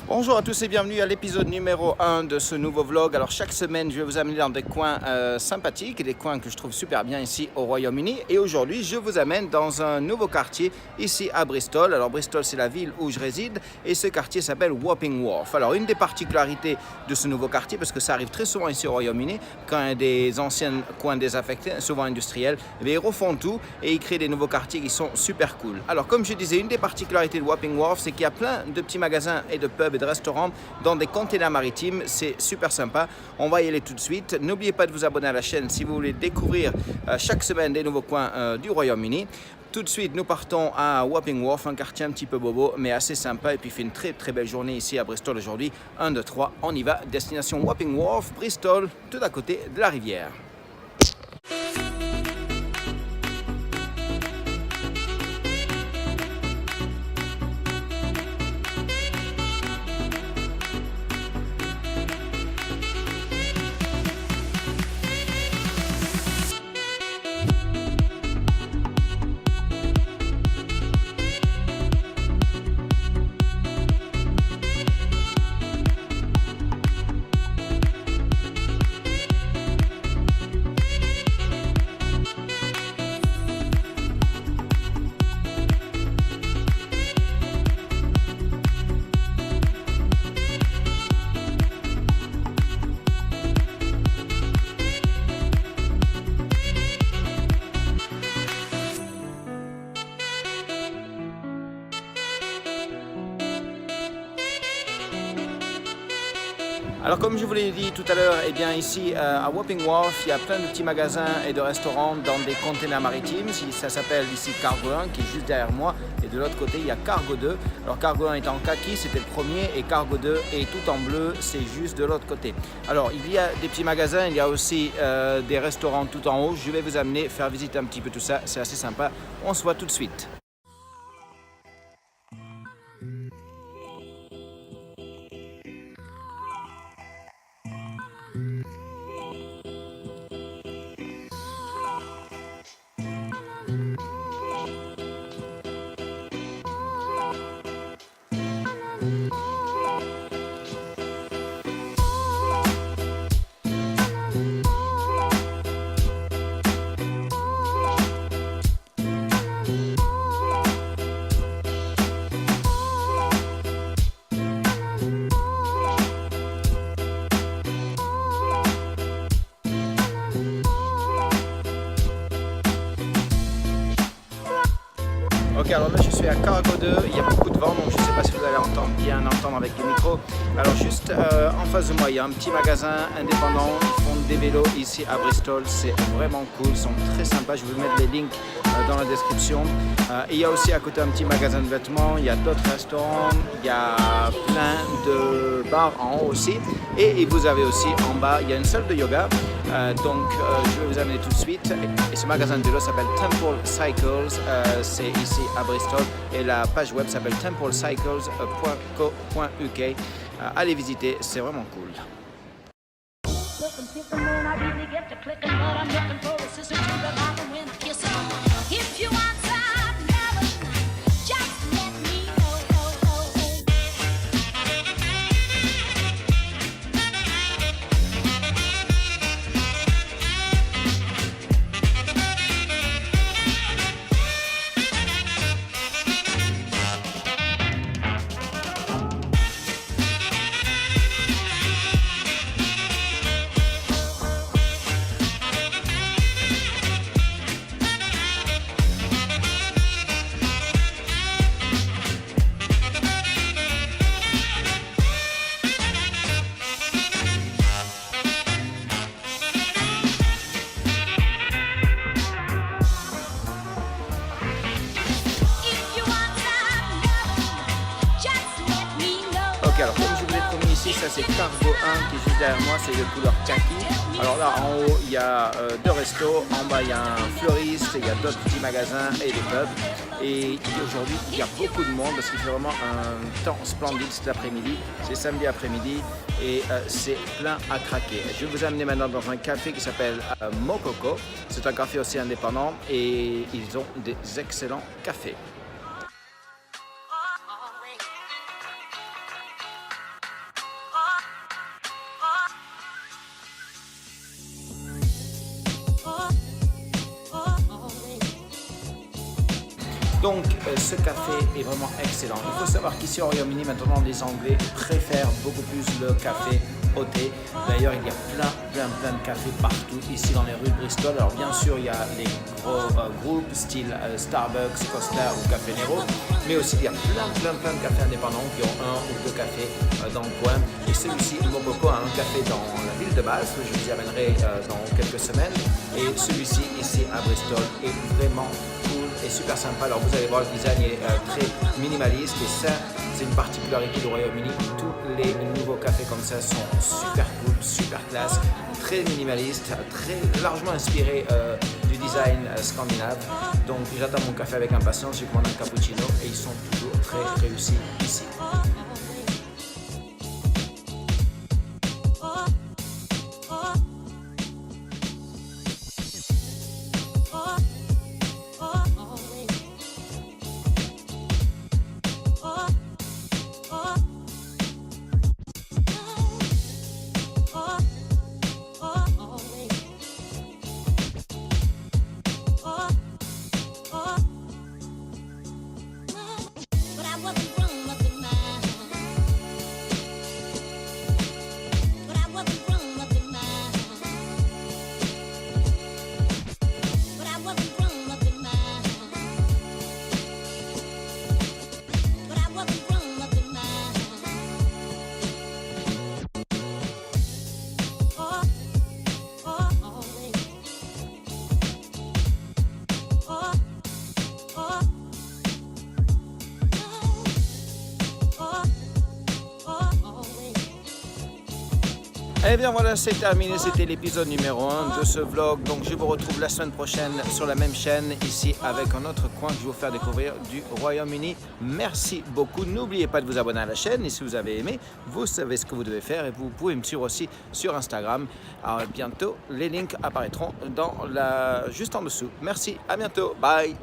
Bonjour à tous et bienvenue à l'épisode numéro 1 de ce nouveau vlog. Alors chaque semaine je vais vous amener dans des coins sympathiques, des coins que je trouve super bien ici au Royaume-Uni. Et aujourd'hui je vous amène dans un nouveau quartier ici à Bristol. Alors Bristol c'est la ville où je réside et ce quartier s'appelle Wapping Wharf. Alors une des particularités de ce nouveau quartier, parce que ça arrive très souvent ici au Royaume-Uni, quand il y a des anciens coins désaffectés, souvent industriels, ils refont tout et ils créent des nouveaux quartiers qui sont super cool. Alors comme je disais, une des particularités de Wapping Wharf, c'est qu'il y a plein de petits magasins et de pubs et de restaurants dans des containers maritimes. C'est super sympa. On va y aller tout de suite. N'oubliez pas de vous abonner à la chaîne si vous voulez découvrir chaque semaine des nouveaux coins du Royaume-Uni. Tout de suite, nous partons à Wapping Wharf, un quartier un petit peu bobo, mais assez sympa. Et puis, il fait une très très belle journée ici à Bristol aujourd'hui. 1, 2, 3, on y va. Destination Wapping Wharf, Bristol, tout à côté de la rivière. Alors comme je vous l'ai dit tout à l'heure, eh bien ici à Wapping Wharf, il y a plein de petits magasins et de restaurants dans des containers maritimes. Ça s'appelle ici Cargo 1 qui est juste derrière moi, et de l'autre côté il y a Cargo 2. Alors Cargo 1 est en kaki, c'était le premier, et Cargo 2 est tout en bleu, c'est juste de l'autre côté. Alors il y a des petits magasins, il y a aussi des restaurants tout en haut. Je vais vous amener faire visiter un petit peu tout ça, c'est assez sympa. On se voit tout de suite. Ok, alors là je suis à Cargo 2, il y a beaucoup de vent, donc je ne sais pas si vous allez bien entendre avec le micro. Alors juste en face de moi, il y a un petit magasin indépendant, ils font des vélos ici à Bristol, c'est vraiment cool, ils sont très sympas, je vais vous mettre les links dans la description. Et il y a aussi à côté un petit magasin de vêtements, il y a d'autres restaurants, il y a plein de bars en haut aussi. Et vous avez aussi en bas, il y a une salle de yoga, donc je vais vous amener tout de suite. Et ce magasin de vélo s'appelle Temple Cycles, c'est ici à Bristol, et la page web s'appelle templecycles.co.uk. Allez visiter, c'est vraiment cool. Ok, alors comme je vous l'ai promis ici, ça c'est Cargo 1 qui est juste derrière moi, c'est de couleur kaki. Alors là en haut il y a deux restos, en bas il y a un fleuriste, il y a d'autres petits magasins et des pubs. Et aujourd'hui il y a beaucoup de monde parce qu'il fait vraiment un temps splendide cet après-midi. C'est samedi après-midi et c'est plein à craquer. Je vais vous amener maintenant dans un café qui s'appelle Mokoko. C'est un café aussi indépendant et ils ont des excellents cafés. Donc ce café est vraiment excellent. Il faut savoir qu'ici au Royaume-Uni, maintenant les Anglais préfèrent beaucoup plus le café au thé. D'ailleurs, il y a plein de cafés partout ici dans les rues de Bristol. Alors bien sûr, il y a les gros groupes style Starbucks, Costa ou Café Nero, mais aussi il y a plein de cafés indépendants qui ont un ou deux cafés dans le coin. Et celui-ci, Mokoko, a un café dans la ville de Bath, que je vous y amènerai dans quelques semaines. Et celui-ci, ici à Bristol, est vraiment cool et super sympa. Alors vous allez voir, le design est très minimaliste et ça, c'est une particularité du Royaume-Uni. Tous les nouveaux cafés comme ça sont super cool, super classe, très minimaliste, très largement inspiré du design scandinave. Donc j'attends mon café avec impatience, j'ai commandé un cappuccino et ils sont toujours très réussis ici. Et bien voilà, c'est terminé, c'était l'épisode numéro 1 de ce vlog. Donc je vous retrouve la semaine prochaine sur la même chaîne, ici avec un autre coin que je vais vous faire découvrir du Royaume-Uni. Merci beaucoup, n'oubliez pas de vous abonner à la chaîne et si vous avez aimé, vous savez ce que vous devez faire et vous pouvez me suivre aussi sur Instagram. Alors bientôt, les links apparaîtront juste en dessous. Merci, à bientôt, bye.